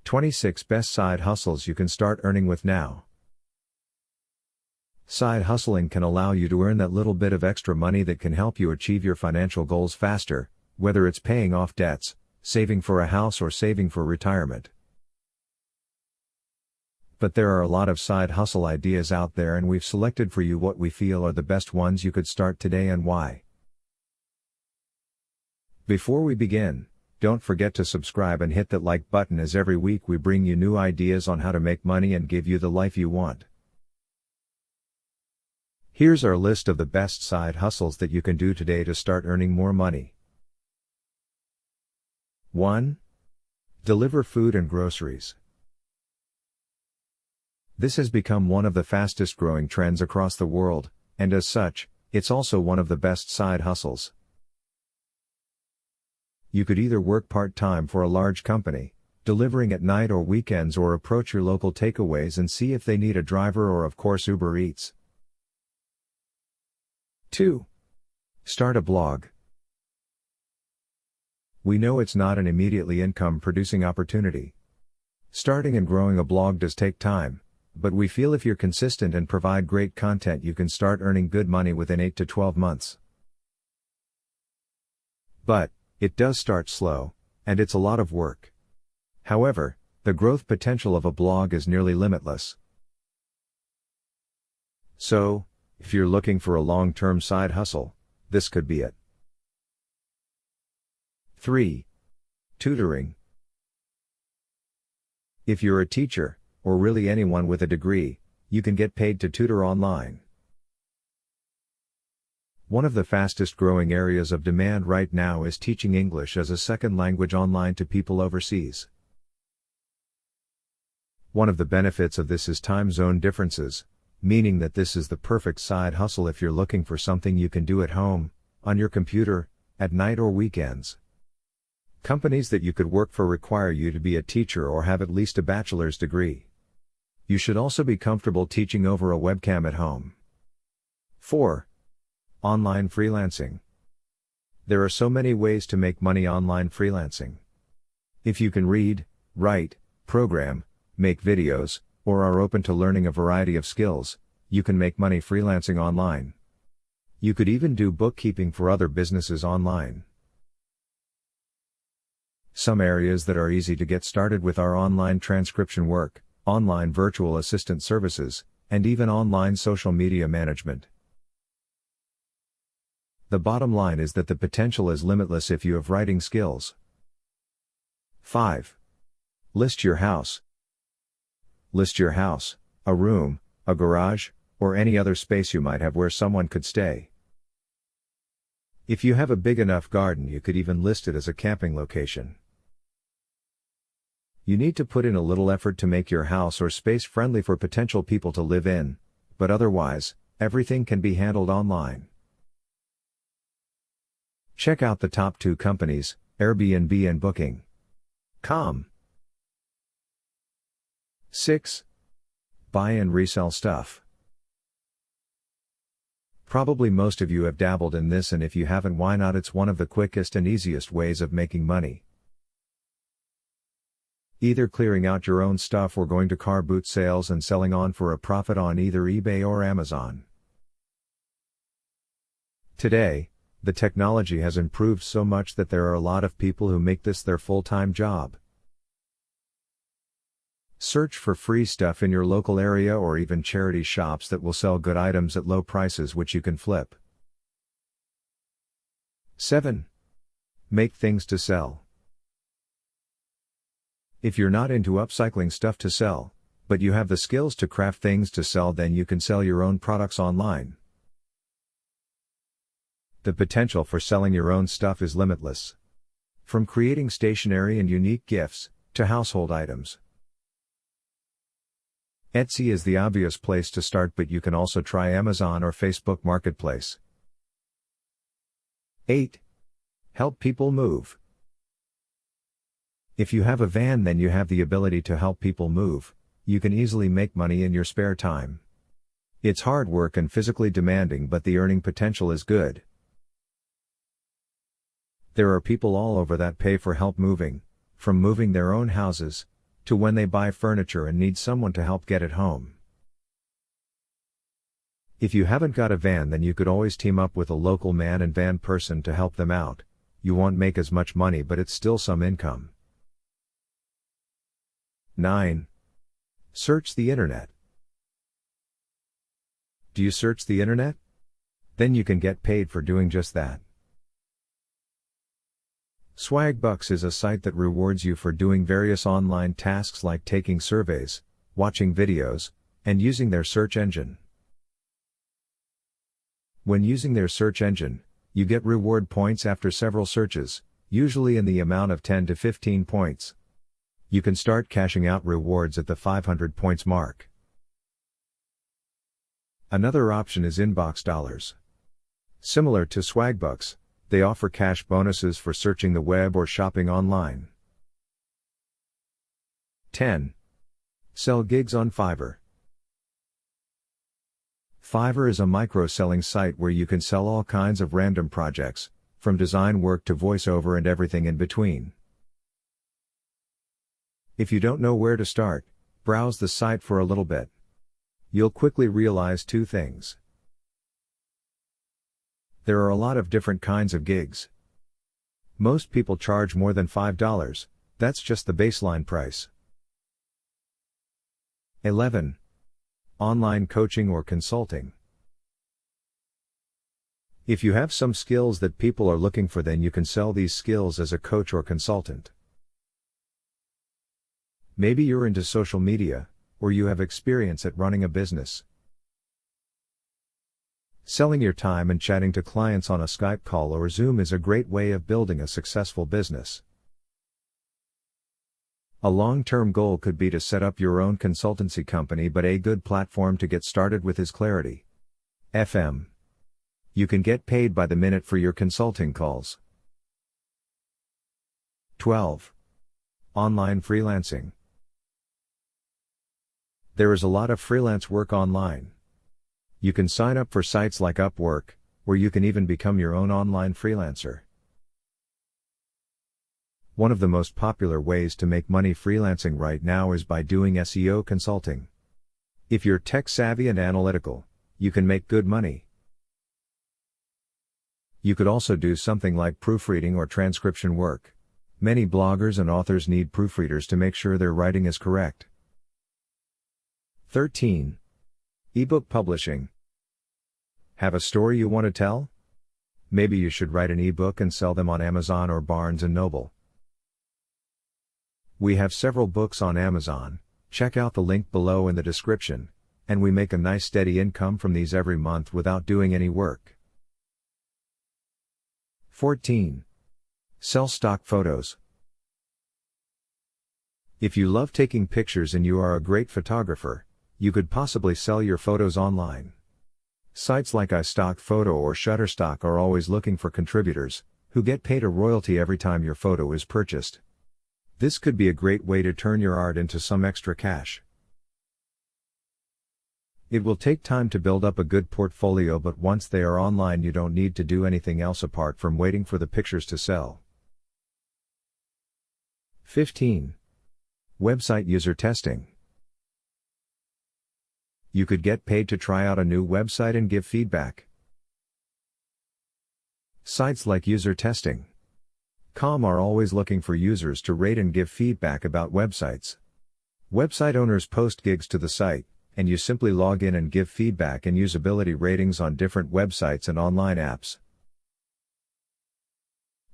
26 Best Side Hustles You Can Start Earning With Now. Side hustling can allow you to earn that little bit of extra money that can help you achieve your financial goals faster, whether it's paying off debts, saving for a house, or saving for retirement. But there are a lot of side hustle ideas out there, and we've selected for you what we feel are the best ones you could start today and why. Before we begin, don't forget to subscribe and hit that like button, as every week we bring you new ideas on how to make money and give you the life you want. Here's our list of the best side hustles that you can do today to start earning more money. 1. Deliver food and groceries. This has become one of the fastest growing trends across the world, and as such, it's also one of the best side hustles. You could either work part-time for a large company, delivering at night or weekends, or approach your local takeaways and see if they need a driver, or of course Uber Eats. 2. Start a blog. We know it's not an immediately income-producing opportunity. Starting and growing a blog does take time, but we feel if you're consistent and provide great content, you can start earning good money within 8 to 12 months. But it does start slow, and it's a lot of work. However, the growth potential of a blog is nearly limitless. So, if you're looking for a long-term side hustle, this could be it. 3. Tutoring. If you're a teacher, or really anyone with a degree, you can get paid to tutor online. One of the fastest growing areas of demand right now is teaching English as a second language online to people overseas. One of the benefits of this is time zone differences, meaning that this is the perfect side hustle if you're looking for something you can do at home, on your computer, at night or weekends. Companies that you could work for require you to be a teacher or have at least a bachelor's degree. You should also be comfortable teaching over a webcam at home. 4. Online freelancing. There are so many ways to make money online freelancing. If you can read, write, program, make videos, or are open to learning a variety of skills, you can make money freelancing online. You could even do bookkeeping for other businesses online. Some areas that are easy to get started with are online transcription work, online virtual assistant services, and even online social media management. The bottom line is that the potential is limitless if you have writing skills. 5. List your house. List your house, a room, a garage, or any other space you might have where someone could stay. If you have a big enough garden, you could even list it as a camping location. You need to put in a little effort to make your house or space friendly for potential people to live in, but otherwise, everything can be handled online. Check out the top 2 companies, Airbnb and Booking.com. 6. Buy and resell stuff. Probably most of you have dabbled in this, and if you haven't, why not? It's one of the quickest and easiest ways of making money. Either clearing out your own stuff or going to car boot sales and selling on for a profit on either eBay or Amazon. Today, the technology has improved so much that there are a lot of people who make this their full-time job. Search for free stuff in your local area or even charity shops that will sell good items at low prices which you can flip. 7. Make things to sell. If you're not into upcycling stuff to sell, but you have the skills to craft things to sell, then you can sell your own products online. The potential for selling your own stuff is limitless. From creating stationery and unique gifts, to household items. Etsy is the obvious place to start, but you can also try Amazon or Facebook Marketplace. 8. Help people move. If you have a van, then you have the ability to help people move. You can easily make money in your spare time. It's hard work and physically demanding, but the earning potential is good. There are people all over that pay for help moving, from moving their own houses, to when they buy furniture and need someone to help get it home. If you haven't got a van, then you could always team up with a local man and van person to help them out. You won't make as much money, but it's still some income. 9. Search the internet. Do you search the internet? Then you can get paid for doing just that. Swagbucks is a site that rewards you for doing various online tasks like taking surveys, watching videos, and using their search engine. When using their search engine, you get reward points after several searches, usually in the amount of 10 to 15 points. You can start cashing out rewards at the 500 points mark. Another option is Inbox Dollars. Similar to Swagbucks, they offer cash bonuses for searching the web or shopping online. 10. Sell gigs on Fiverr. Fiverr is a micro-selling site where you can sell all kinds of random projects, from design work to voiceover and everything in between. If you don't know where to start, browse the site for a little bit. You'll quickly realize two things. There are a lot of different kinds of gigs. Most people charge more than $5, that's just the baseline price. 11. Online coaching or consulting. If you have some skills that people are looking for, then you can sell these skills as a coach or consultant. Maybe you're into social media, or you have experience at running a business. Selling your time and chatting to clients on a Skype call or Zoom is a great way of building a successful business. A long-term goal could be to set up your own consultancy company, but a good platform to get started with is Clarity FM. You can get paid by the minute for your consulting calls. 12. Online freelancing. There is a lot of freelance work online. You can sign up for sites like Upwork, where you can even become your own online freelancer. One of the most popular ways to make money freelancing right now is by doing SEO consulting. If you're tech savvy and analytical, you can make good money. You could also do something like proofreading or transcription work. Many bloggers and authors need proofreaders to make sure their writing is correct. 13. Ebook publishing. Have a story you want to tell? Maybe you should write an ebook and sell them on Amazon or Barnes & Noble. We have several books on Amazon, check out the link below in the description, and we make a nice steady income from these every month without doing any work. 14. Sell stock photos. If you love taking pictures and you are a great photographer, you could possibly sell your photos online. Sites like iStockPhoto or Shutterstock are always looking for contributors, who get paid a royalty every time your photo is purchased. This could be a great way to turn your art into some extra cash. It will take time to build up a good portfolio, but once they are online, you don't need to do anything else apart from waiting for the pictures to sell. 15. Website user testing. You could get paid to try out a new website and give feedback. Sites like User Testing .com are always looking for users to rate and give feedback about websites. Website owners post gigs to the site, and you simply log in and give feedback and usability ratings on different websites and online apps.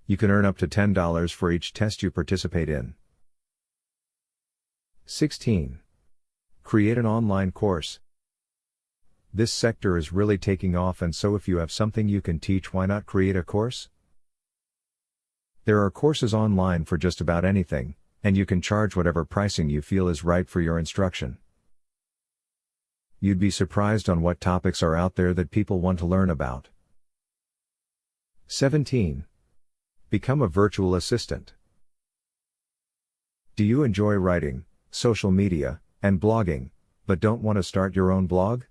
You can earn up to $10 for each test you participate in. 16. Create an online course. This sector is really taking off, and so if you have something you can teach, why not create a course? There are courses online for just about anything, and you can charge whatever pricing you feel is right for your instruction. You'd be surprised on what topics are out there that people want to learn about. 17. Become a virtual assistant. Do you enjoy writing, social media, and blogging, but don't want to start your own blog?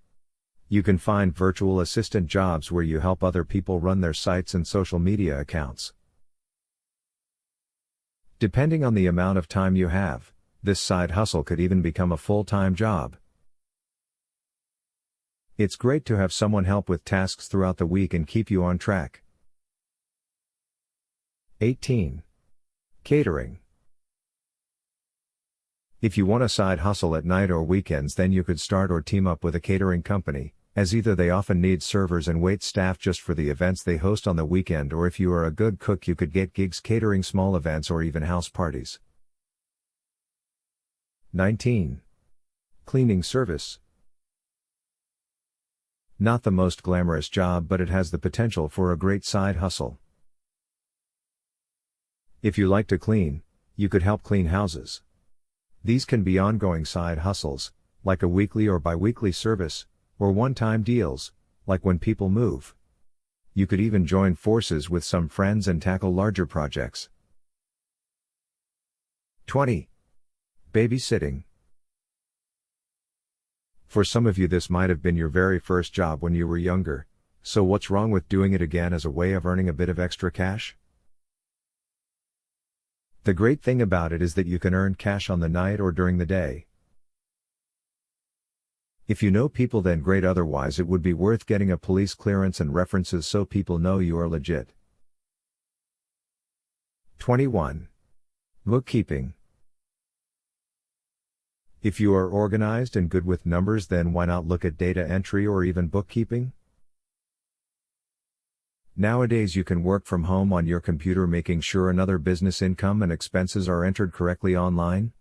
You can find virtual assistant jobs where you help other people run their sites and social media accounts. Depending on the amount of time you have, This side hustle could even become a full-time job. It's great to have someone help with tasks throughout the week and keep you on track. 18. Catering. If you want a side hustle at night or weekends, then you could start or team up with a catering company, as either they often need servers and wait staff just for the events they host on the weekend, or if you are a good cook you could get gigs catering small events or even house parties. 19. Cleaning service. Not the most glamorous job, but it has the potential for a great side hustle. If you like to clean, you could help clean houses. These can be ongoing side hustles, like a weekly or bi-weekly service, or one-time deals, like when people move. You could even join forces with some friends and tackle larger projects. 20. Babysitting. For some of you this might have been your very first job when you were younger, so what's wrong with doing it again as a way of earning a bit of extra cash? The great thing about it is that you can earn cash on the night or during the day. If you know people, then great, otherwise it would be worth getting a police clearance and references so people know you are legit. 21. Bookkeeping. If you are organized and good with numbers, then why not look at data entry or even bookkeeping? Nowadays you can work from home on your computer, making sure another business income and expenses are entered correctly online.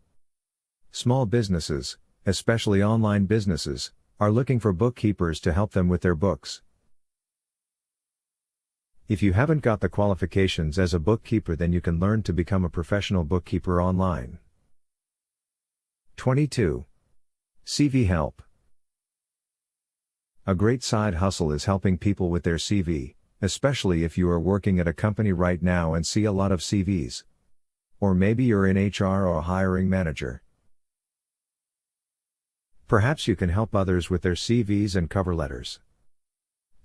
Small businesses, especially online businesses, are looking for bookkeepers to help them with their books. If you haven't got the qualifications as a bookkeeper, then you can learn to become a professional bookkeeper online. 22. CV help. A great side hustle is helping people with their CV, especially if you are working at a company right now and see a lot of CVs. Or maybe you're in HR or a hiring manager. Perhaps you can help others with their CVs and cover letters.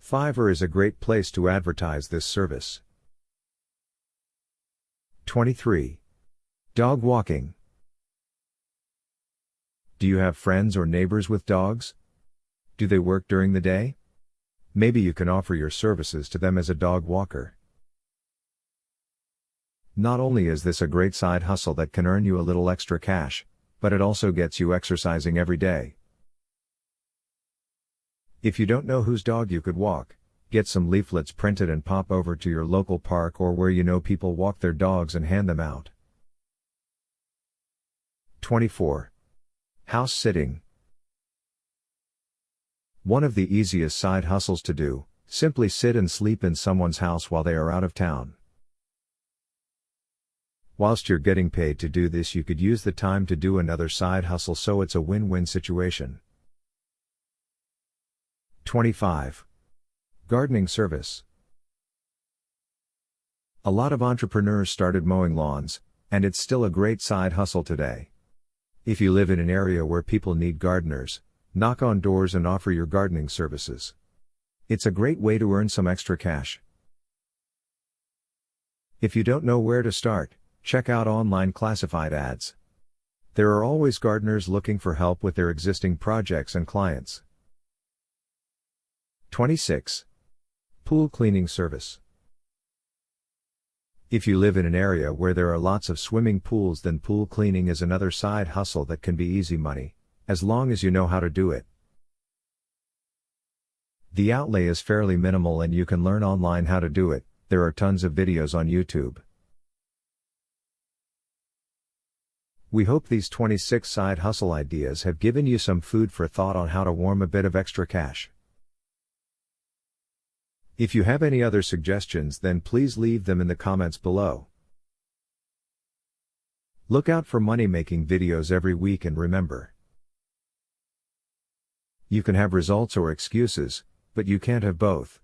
Fiverr is a great place to advertise this service. 23. Dog walking. Do you have friends or neighbors with dogs? Do they work during the day? Maybe you can offer your services to them as a dog walker. Not only is this a great side hustle that can earn you a little extra cash, but it also gets you exercising every day. If you don't know whose dog you could walk, get some leaflets printed and pop over to your local park or where you know people walk their dogs and hand them out. 24. House sitting. One of the easiest side hustles to do, simply sit and sleep in someone's house while they are out of town. Whilst you're getting paid to do this, you could use the time to do another side hustle, so it's a win-win situation. 25. Gardening service. A lot of entrepreneurs started mowing lawns, and it's still a great side hustle today. If you live in an area where people need gardeners, knock on doors and offer your gardening services. It's a great way to earn some extra cash. If you don't know where to start, check out online classified ads. There are always gardeners looking for help with their existing projects and clients. 26. Pool cleaning service. If you live in an area where there are lots of swimming pools, then pool cleaning is another side hustle that can be easy money, as long as you know how to do it. The outlay is fairly minimal and you can learn online how to do it. There are tons of videos on YouTube. We hope these 26 side hustle ideas have given you some food for thought on how to warm a bit of extra cash. If you have any other suggestions, then please leave them in the comments below. Look out for money-making videos every week, and remember, you can have results or excuses, but you can't have both.